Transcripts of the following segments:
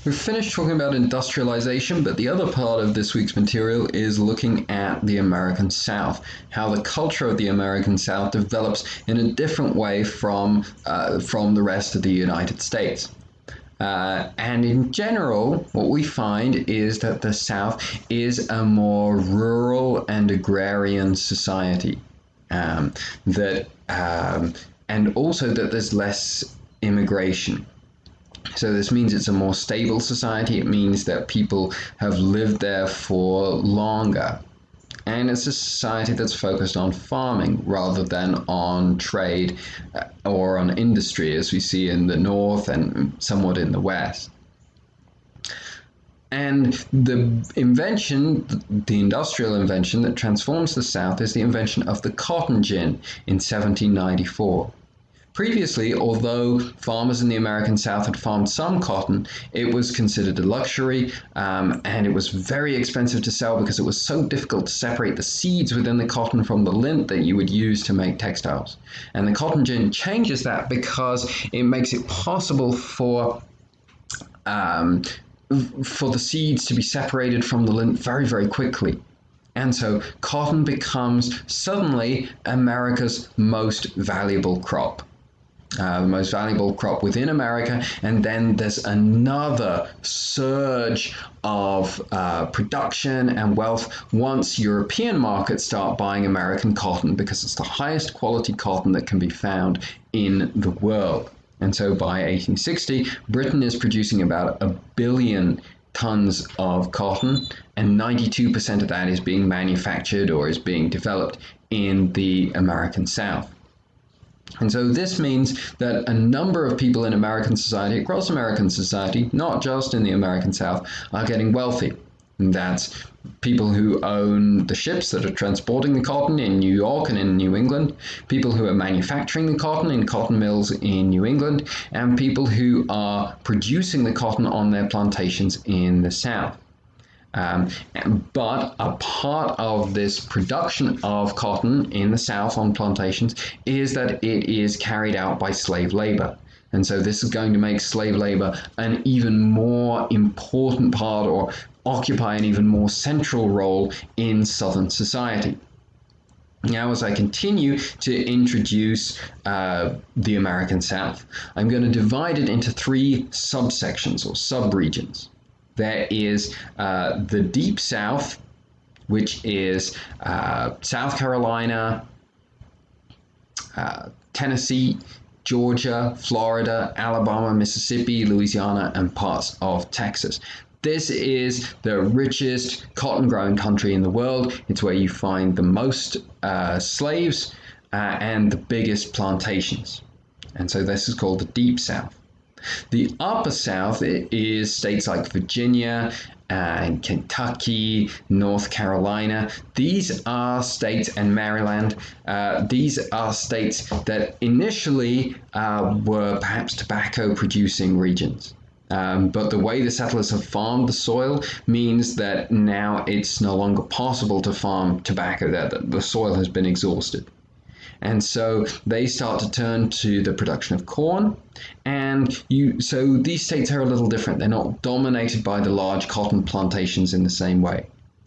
We've finished talking about industrialization, but the other part of this week's material is looking at the American South, how the culture of the American South develops in a different way from the rest of the United States. And in general, what we find is that the South is a more rural and agrarian society, and also that there's less immigration. So this means it's a more stable society. It means that people have lived there for longer. And it's a society that's focused on farming rather than on trade or on industry, as we see in the North and somewhat in the West. And the industrial invention that transforms the South is the invention of the cotton gin in 1794. Previously, although farmers in the American South had farmed some cotton, it was considered a luxury, and it was very expensive to sell because it was so difficult to separate the seeds within the cotton from the lint that you would use to make textiles. And the cotton gin changes that because it makes it possible for the seeds to be separated from the lint very, very quickly. And so cotton becomes suddenly America's most valuable crop. The most valuable crop within America, and then there's another surge of production and wealth once European markets start buying American cotton, because it's the highest quality cotton that can be found in the world. And so by 1860, Britain is producing about 1 billion tons of cotton, and 92% of that is being manufactured or is being developed in the American South. And so this means that a number of people in American society, across American society, not just in the American South, are getting wealthy. And that's people who own the ships that are transporting the cotton in New York and in New England, people who are manufacturing the cotton in cotton mills in New England, and people who are producing the cotton on their plantations in the South. But a part of this production of cotton in the South on plantations is that it is carried out by slave labor. And so this is going to make slave labor an even more important part, or occupy an even more central role in Southern society. Now, as I continue to introduce the American South, I'm going to divide it into 3 subsections or subregions. There is the Deep South, which is South Carolina, Tennessee, Georgia, Florida, Alabama, Mississippi, Louisiana, and parts of Texas. This is the richest cotton-growing country in the world. It's where you find the most slaves and the biggest plantations. And so this is called the Deep South. The Upper South is states like Virginia and Kentucky, North Carolina. These are states, and Maryland, these are states that initially were perhaps tobacco-producing regions. But the way the settlers have farmed the soil means that now it's no longer possible to farm tobacco there. The soil has been exhausted. And so they start to turn to the production of corn. So these states are a little different. They're not dominated by the large cotton plantations in the same way.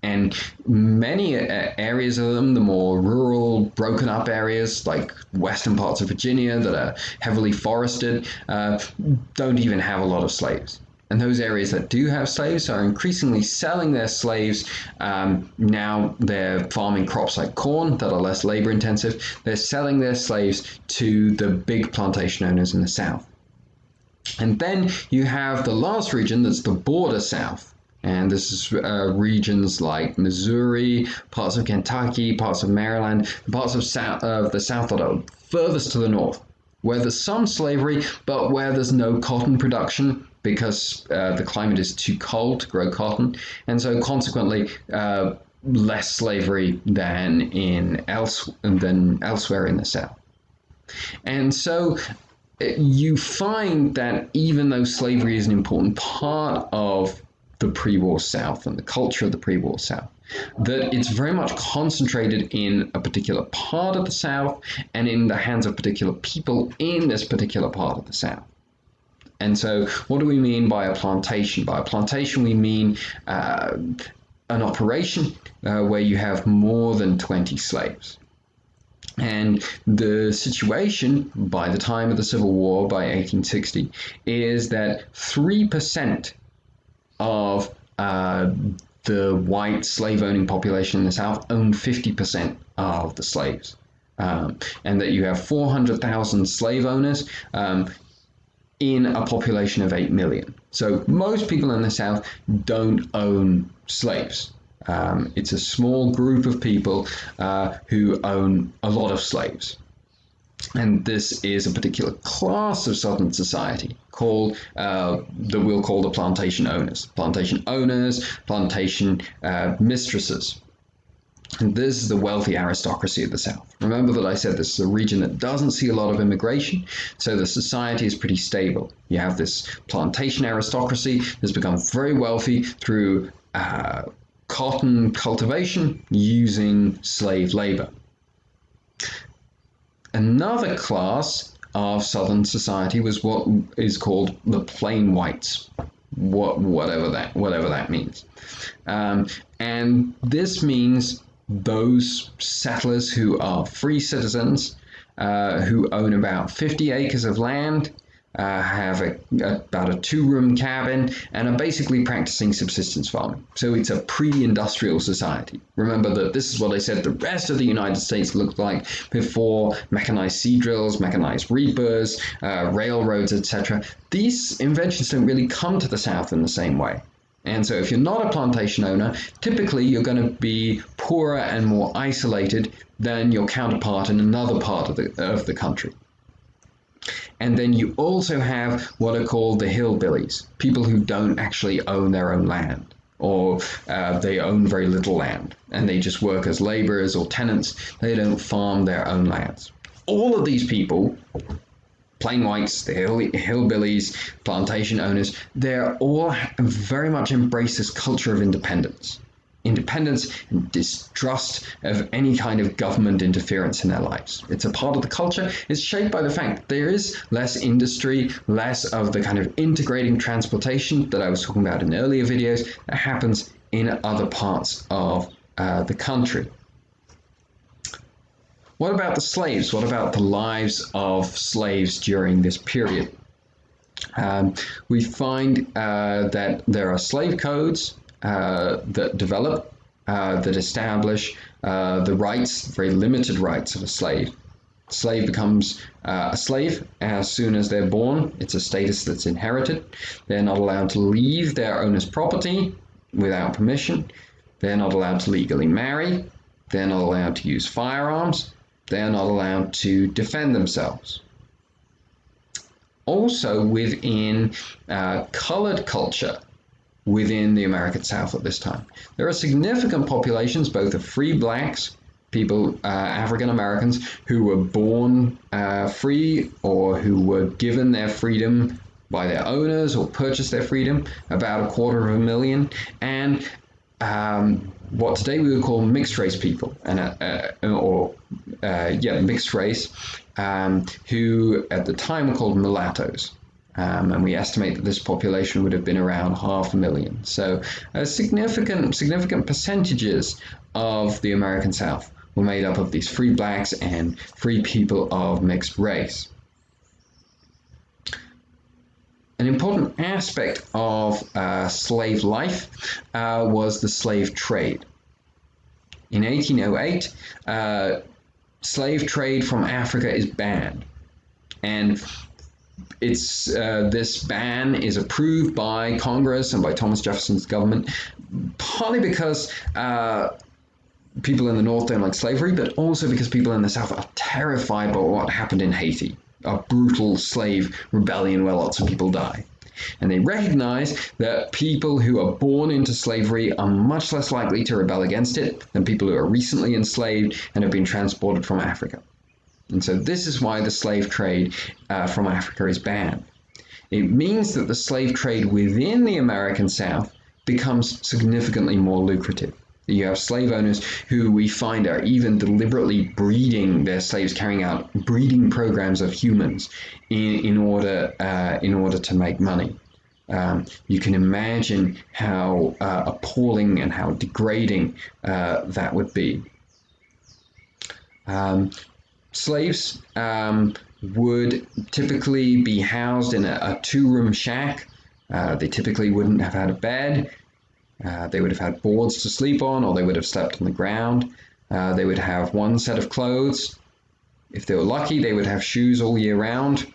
And many areas of them, the more rural, broken up areas like western parts of Virginia that are heavily forested, don't even have a lot of slaves. And those areas that do have slaves are increasingly selling their slaves. Now they're farming crops like corn that are less labor intensive. They're selling their slaves to the big plantation owners in the South. And then you have the last region that's the border South. And this is regions like Missouri, parts of Kentucky, parts of Maryland, parts of the South that are furthest to the north, where there's some slavery, but where there's no cotton production, because the climate is too cold to grow cotton, and so consequently less slavery than elsewhere in the South. And so you find that even though slavery is an important part of the pre-war South and the culture of the pre-war South, that it's very much concentrated in a particular part of the South and in the hands of particular people in this particular part of the South. And so what do we mean by a plantation? By a plantation, we mean an operation where you have more than 20 slaves. And the situation by the time of the Civil War, by 1860, is that 3% of the white slave-owning population in the South owned 50% of the slaves. And that you have 400,000 slave owners in a population of 8 million. So most people in the South don't own slaves. It's a small group of people who own a lot of slaves. And this is a particular class of Southern society called, that we'll call the plantation owners. Plantation owners, plantation mistresses. And this is the wealthy aristocracy of the South. Remember that I said this is a region that doesn't see a lot of immigration, so the society is pretty stable. You have this plantation aristocracy that's become very wealthy through cotton cultivation using slave labor. Another class of Southern society was what is called the plain whites, whatever that means. And this means those settlers who are free citizens, who own about 50 acres of land, have about a 2-room cabin, and are basically practicing subsistence farming. So it's a pre-industrial society. Remember that this is what I said the rest of the United States looked like before mechanized seed drills, mechanized reapers, railroads, etc. These inventions don't really come to the South in the same way. And so if you're not a plantation owner, typically you're going to be poorer and more isolated than your counterpart in another part of the country. And then you also have what are called the hillbillies, people who don't actually own their own land, or they own very little land, and they just work as laborers or tenants. They don't farm their own lands. All of these people, plain whites, the hillbillies, plantation owners, they're all very much embrace this culture of independence. Independence and distrust of any kind of government interference in their lives. It's a part of the culture. It's shaped by the fact that there is less industry, less of the kind of integrating transportation that I was talking about in earlier videos that happens in other parts of the country. What about the slaves? What about the lives of slaves during this period? We find that there are slave codes that develop, that establish the rights, very limited rights of a slave. A slave becomes a slave as soon as they're born. It's a status that's inherited. They're not allowed to leave their owner's property without permission. They're not allowed to legally marry. They're not allowed to use firearms. They're not allowed to defend themselves. Also within colored culture, within the American South at this time, there are significant populations, both of free blacks, people, African Americans, who were born free or who were given their freedom by their owners or purchased their freedom, about 250,000, and what today we would call mixed race people, and mixed race, who at the time were called mulattoes. And we estimate that this population would have been around 500,000. So significant percentages of the American South were made up of these free blacks and free people of mixed race. An important aspect of slave life was the slave trade. In 1808, slave trade from Africa is banned. And it's this ban is approved by Congress and by Thomas Jefferson's government, partly because people in the North don't like slavery, but also because people in the South are terrified by what happened in Haiti, a brutal slave rebellion where lots of people die. And they recognize that people who are born into slavery are much less likely to rebel against it than people who are recently enslaved and have been transported from Africa. And so this is why the slave trade from Africa is banned. It means that the slave trade within the American South becomes significantly more lucrative. You have slave owners who we find are even deliberately breeding their slaves, carrying out breeding programs of humans in order to make money. You can imagine how appalling and how degrading that would be. Slaves would typically be housed in a two-room shack. They typically wouldn't have had a bed. They would have had boards to sleep on, or they would have slept on the ground. They would have one set of clothes. If they were lucky, they would have shoes all year round.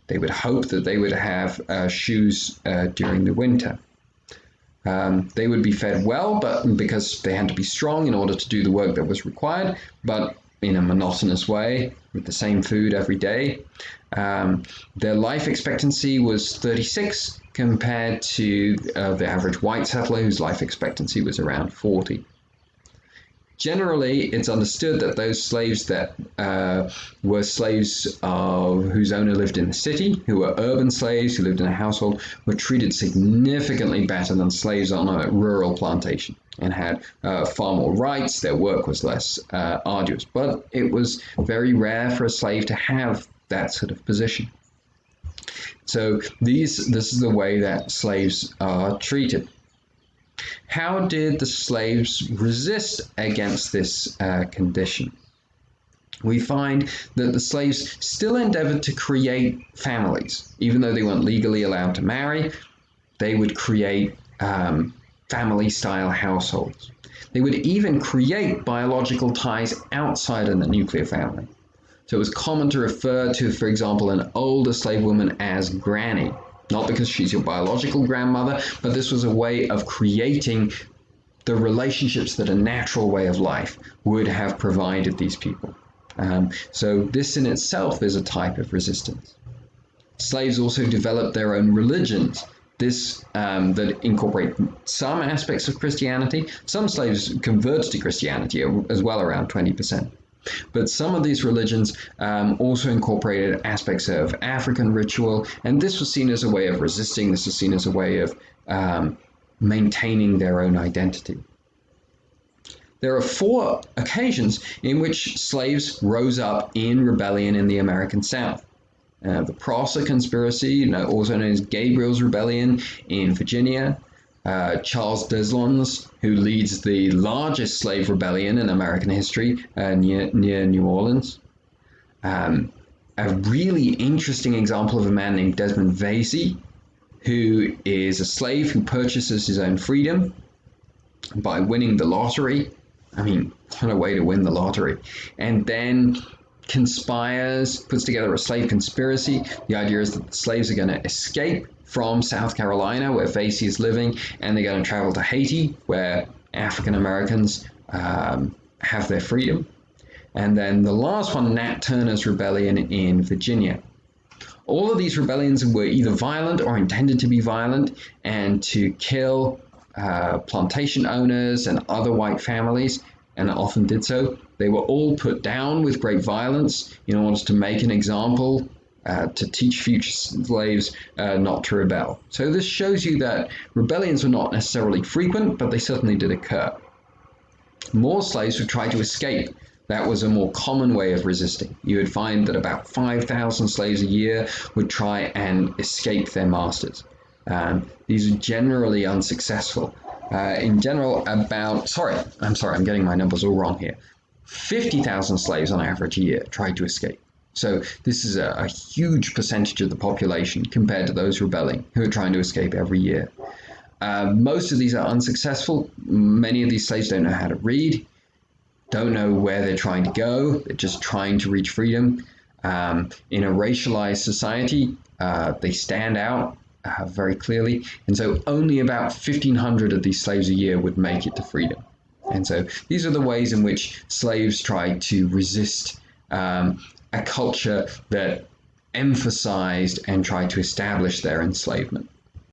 They would hope that they would have shoes during the winter. They would be fed well, but because they had to be strong in order to do the work that was required, but in a monotonous way with the same food every day. Their life expectancy was 36 compared to the average white settler whose life expectancy was around 40. Generally, it's understood that those slaves that were slaves whose owner lived in the city, who were urban slaves who lived in a household, were treated significantly better than slaves on a rural plantation and had far more rights. Their work was less arduous, but it was very rare for a slave to have that sort of position. So this is the way that slaves are treated. How did the slaves resist against this condition? We find that the slaves still endeavored to create families. Even though they weren't legally allowed to marry, they would create family-style households. They would even create biological ties outside of the nuclear family. So it was common to refer to, for example, an older slave woman as granny. Not because she's your biological grandmother, but this was a way of creating the relationships that a natural way of life would have provided these people. So this in itself is a type of resistance. Slaves also developed their own religions. This that incorporate some aspects of Christianity. Some slaves converted to Christianity as well, around 20%. But some of these religions also incorporated aspects of African ritual, and this was seen as a way of resisting. This was seen as a way of maintaining their own identity. There are 4 occasions in which slaves rose up in rebellion in the American South. The Prosser Conspiracy, also known as Gabriel's Rebellion in Virginia. Charles Deslons, who leads the largest slave rebellion in American history near New Orleans. A really interesting example of a man named Desmond Vesey, who is a slave who purchases his own freedom by winning the lottery. I mean, what a way to win the lottery. And then conspires, puts together a slave conspiracy. The idea is that the slaves are going to escape from South Carolina, where Vesey is living, and they're going to travel to Haiti, where African Americans have their freedom. And then the last one, Nat Turner's Rebellion in Virginia. All of these rebellions were either violent or intended to be violent, and to kill plantation owners and other white families, and often did so. They were all put down with great violence in order to make an example, to teach future slaves not to rebel. So this shows you that rebellions were not necessarily frequent, but they certainly did occur. More slaves would try to escape. That was a more common way of resisting. You would find that about 5,000 slaves a year would try and escape their masters. These are generally unsuccessful. In general, I'm getting my numbers all wrong here. 50,000 slaves on average a year tried to escape. So this is a huge percentage of the population compared to those rebelling who are trying to escape every year. Most of these are unsuccessful. Many of these slaves don't know how to read, don't know where they're trying to go. They're just trying to reach freedom. In a racialized society, they stand out very clearly. And so only about 1,500 of these slaves a year would make it to freedom. And so these are the ways in which slaves tried to resist a culture that emphasized and tried to establish their enslavement.